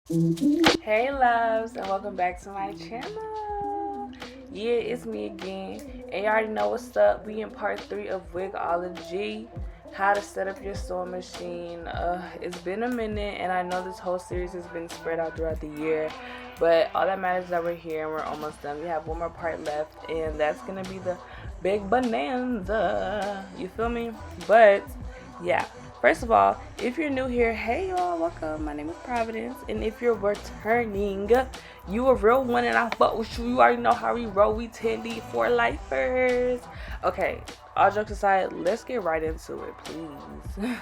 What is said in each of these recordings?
Hey loves, and welcome back to my channel. Yeah, it's me again, and you already know what's up. We in part 3 of wigology, how to set up your sewing machine. It's been a minute, and I know this whole series has been spread out throughout the year, but all that matters is that we're here and we're almost done. We have one more part left, and that's gonna be the big bonanza. You feel me? But yeah, first of all, if you're new here, hey y'all, welcome. My name is Providence, and if you're returning, you a real one, and I fuck with you. You already know how we roll. We 10D for lifers. Okay, all jokes aside, let's get right into it, please.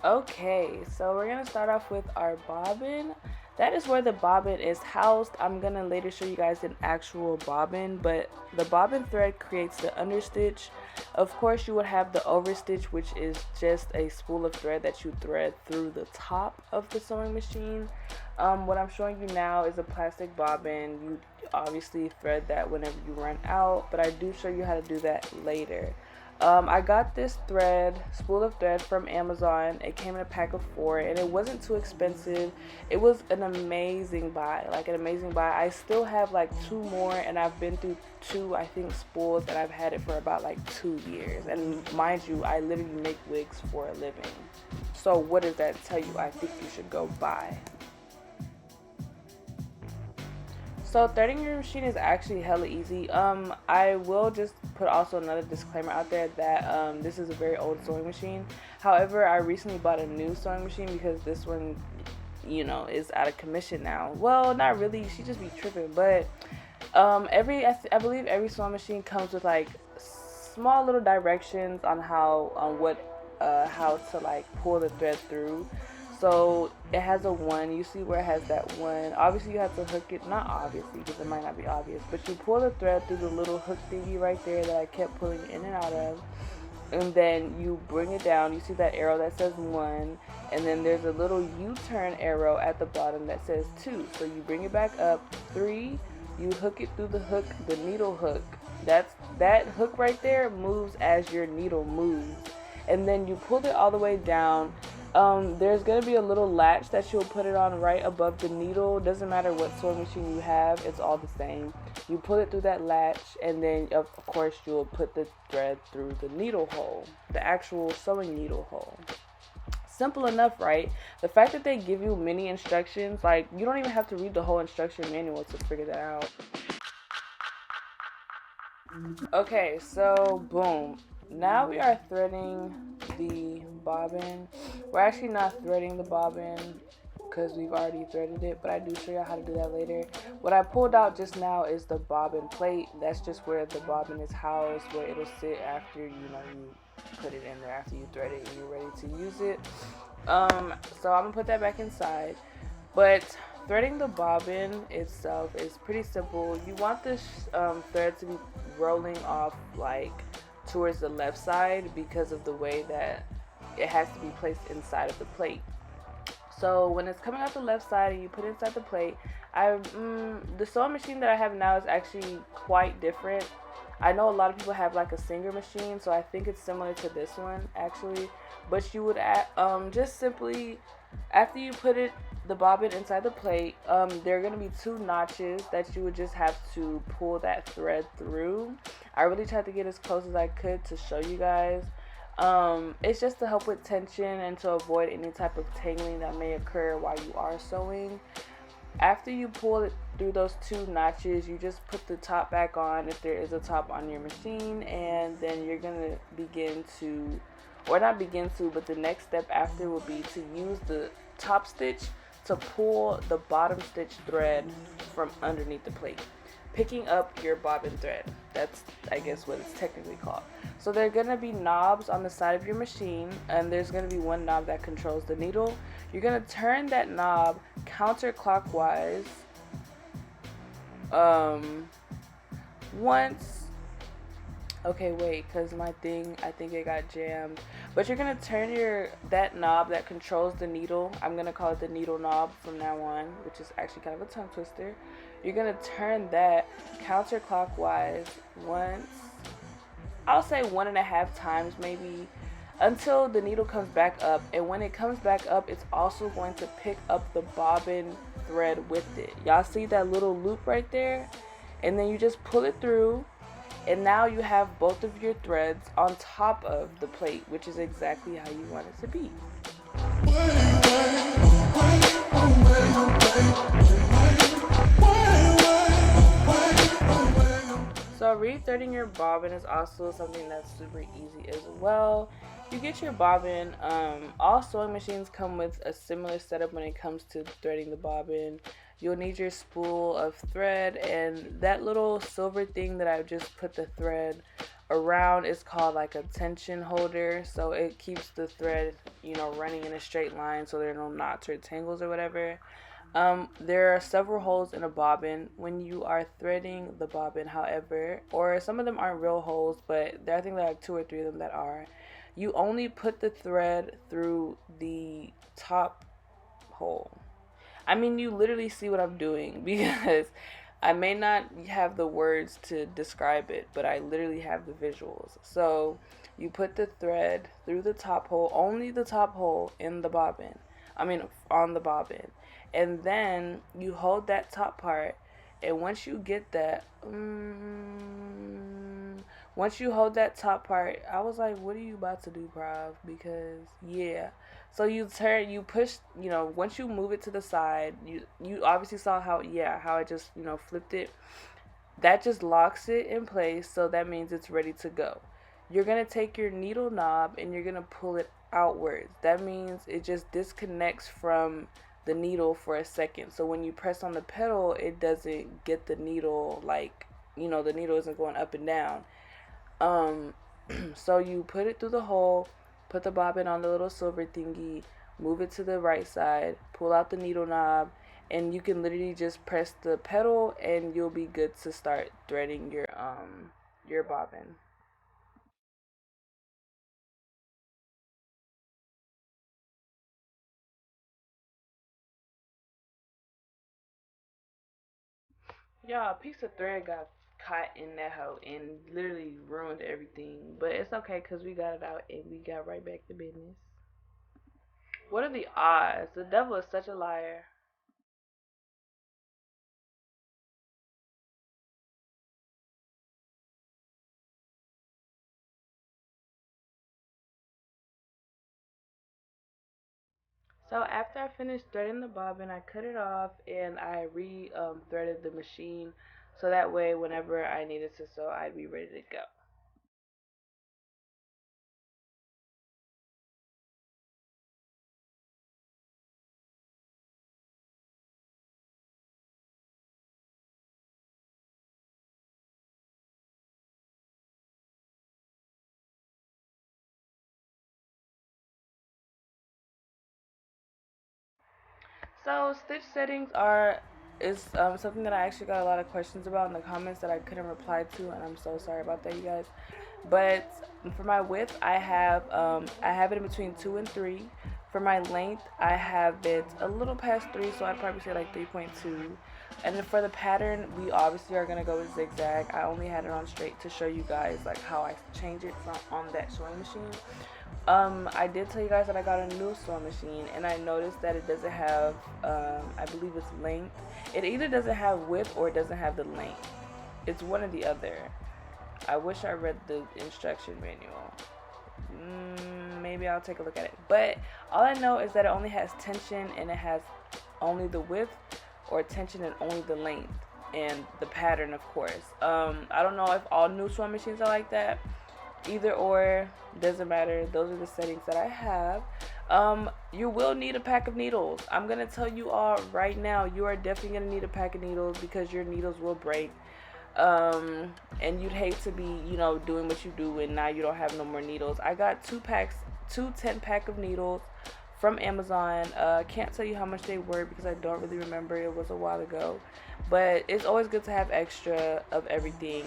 Okay, so we're gonna start off with our bobbin. That is where the bobbin is housed. I'm gonna later show you guys an actual bobbin, but the bobbin thread creates the understitch. Of course, you would have the overstitch, which is just a spool of thread that you thread through the top of the sewing machine. What I'm showing you now is a plastic bobbin. You obviously thread that whenever you run out, but I do show you how to do that later. I got this spool of thread from Amazon. It came in a pack of 4 and it wasn't too expensive. It was an amazing buy, like an amazing buy. I still have like 2 more, and I've been through 2, I think, spools, and I've had it for about like 2 years. And mind you, I literally make wigs for a living. So what does that tell you? I think you should go buy. So threading your machine is actually hella easy. I will just put also another disclaimer out there that this is a very old sewing machine. However, I recently bought a new sewing machine because this one, is out of commission now. Well, not really. She just be tripping. But I believe every sewing machine comes with like small little directions on how to like pull the thread through. So it has a 1. You see where it has that 1. Obviously you have to hook it, not obviously because it might not be obvious, but you pull the thread through the little hook thingy right there that I kept pulling in and out of, and then you bring it down. You see that arrow that says 1, and then there's a little U-turn arrow at the bottom that says 2. So you bring it back up. 3, you hook it through the hook, the needle hook. That hook right there moves as your needle moves, and then you pull it all the way down. There's going to be a little latch that you'll put it on right above the needle. Doesn't matter what sewing machine you have, it's all the same. You put it through that latch, and then of course you'll put the thread through the needle hole, the actual sewing needle hole. Simple enough, right? The fact that they give you many instructions, like you don't even have to read the whole instruction manual to figure that out. Okay, so boom. Now we are threading the bobbin. We're actually not threading the bobbin because we've already threaded it, but I do show you how to do that later. What I pulled out just now is the bobbin plate. That's just where the bobbin is housed, where it'll sit after you put it in there, after you thread it and you're ready to use it. So I'm gonna put that back inside. But threading the bobbin itself is pretty simple. You want this thread to be rolling off like towards the left side because of the way that it has to be placed inside of the plate. So when it's coming out the left side and you put it inside the plate, the sewing machine that I have now is actually quite different. I know a lot of people have like a Singer machine, so I think it's similar to this one actually. But you would just simply, after you put the bobbin inside the plate, there are going to be 2 notches that you would just have to pull that thread through. I really tried to get as close as I could to show you guys. It's just to help with tension and to avoid any type of tangling that may occur while you are sewing. After you pull it through those 2 notches, you just put the top back on if there is a top on your machine, and then you're going to begin to, or not begin to, but the next step after will be to use the top stitch to pull the bottom stitch thread from underneath the plate, picking up your bobbin thread. That's, I guess, what it's technically called. So there are going to be knobs on the side of your machine, and there's going to be 1 knob that controls the needle. You're going to turn that knob counterclockwise once. Okay, wait, because my thing, I think it got jammed. But you're going to turn that knob that controls the needle. I'm going to call it the needle knob from now on, which is actually kind of a tongue twister. You're going to turn that counterclockwise once. I'll say 1.5 times maybe. until the needle comes back up. And when it comes back up, it's also going to pick up the bobbin thread with it. Y'all see that little loop right there? And then you just pull it through, and now you have both of your threads on top of the plate, which is exactly how you want it to be. So re-threading your bobbin is also something that's super easy as well. You get your bobbin. All sewing machines come with a similar setup when it comes to threading the bobbin. You'll need your spool of thread, and that little silver thing that I just put the thread around is called like a tension holder. So it keeps the thread, running in a straight line so there are no knots or tangles or whatever. There are several holes in a bobbin when you are threading the bobbin, however, or some of them aren't real holes, but I think there are 2 or 3 of them that are. You only put the thread through the top hole. I mean, you literally see what I'm doing, because I may not have the words to describe it, but I literally have the visuals. So you put the thread through the top hole, only the top hole in the bobbin. On the bobbin. And then you hold that top part, and once you get that, once you hold that top part, I was like, what are you about to do, Prov? Because, yeah. So you push, once you move it to the side, you obviously saw how I just, flipped it. That just locks it in place, so that means it's ready to go. You're going to take your needle knob and you're going to pull it outwards. That means it just disconnects from the needle for a second. So when you press on the pedal, it doesn't get the needle, the needle isn't going up and down. So you put it through the hole, put the bobbin on the little silver thingy, move it to the right side, pull out the needle knob, and you can literally just press the pedal and you'll be good to start threading your bobbin. Y'all, a piece of thread got caught in that hoe and literally ruined everything. But it's okay, because we got it out and we got right back to business. What are the odds? The devil is such a liar. So after I finished threading the bobbin, I cut it off and I threaded the machine, so that way whenever I needed to sew, I'd be ready to go. So stitch settings is something that I actually got a lot of questions about in the comments that I couldn't reply to, and I'm so sorry about that, you guys. But for my width, I have it in between 2 and 3. For my length, I have it a little past 3, so I'd probably say like 3.2. And then for the pattern, we obviously are gonna go with zigzag. I only had it on straight to show you guys like how I change it from on that sewing machine. I did tell you guys that I got a new sewing machine, and I noticed that it doesn't have, I believe it's length. It either doesn't have width or it doesn't have the length. It's one or the other. I wish I read the instruction manual. Maybe I'll take a look at it. But all I know is that it only has tension and it has only the width, or tension and only the length, and the pattern, of course. I don't know if all new sewing machines are like that. Either or, doesn't matter. Those are the settings that I have. You will need a pack of needles. I'm gonna tell you all right now, you are definitely gonna need a pack of needles, because your needles will break. And you'd hate to be, doing what you do and now you don't have no more needles. I got two 10-pack of needles from Amazon. Can't tell you how much they were because I don't really remember. It was a while ago. But it's always good to have extra of everything.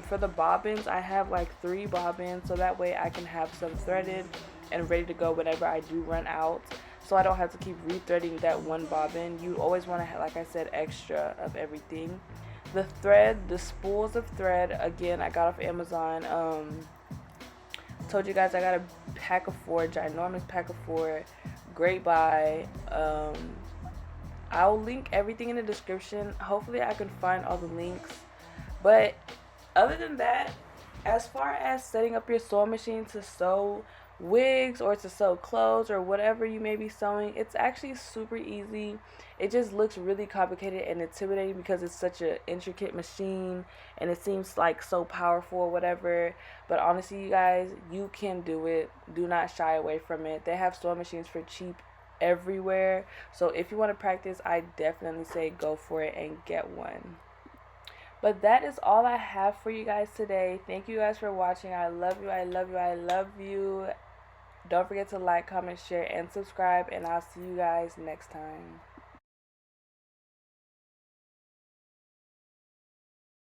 For the bobbins, I have like 3 bobbins, so that way I can have some threaded and ready to go whenever I do run out, so I don't have to keep rethreading that one bobbin. You always want to have, like I said, extra of everything. The thread, the spools of thread, again, I got off Amazon. Told you guys I got a pack of 4, ginormous pack of 4. Great buy. I'll link everything in the description. Hopefully I can find all the links. But other than that, as far as setting up your sewing machine to sew wigs or to sew clothes or whatever you may be sewing, it's actually super easy. It just looks really complicated and intimidating because it's such an intricate machine and it seems like so powerful or whatever. But honestly, you guys, you can do it. Do not shy away from it. They have sewing machines for cheap everywhere. So if you want to practice, I definitely say go for it and get one. But that is all I have for you guys today. Thank you guys for watching. I love you. I love you. I love you. Don't forget to like, comment, share, and subscribe. And I'll see you guys next time.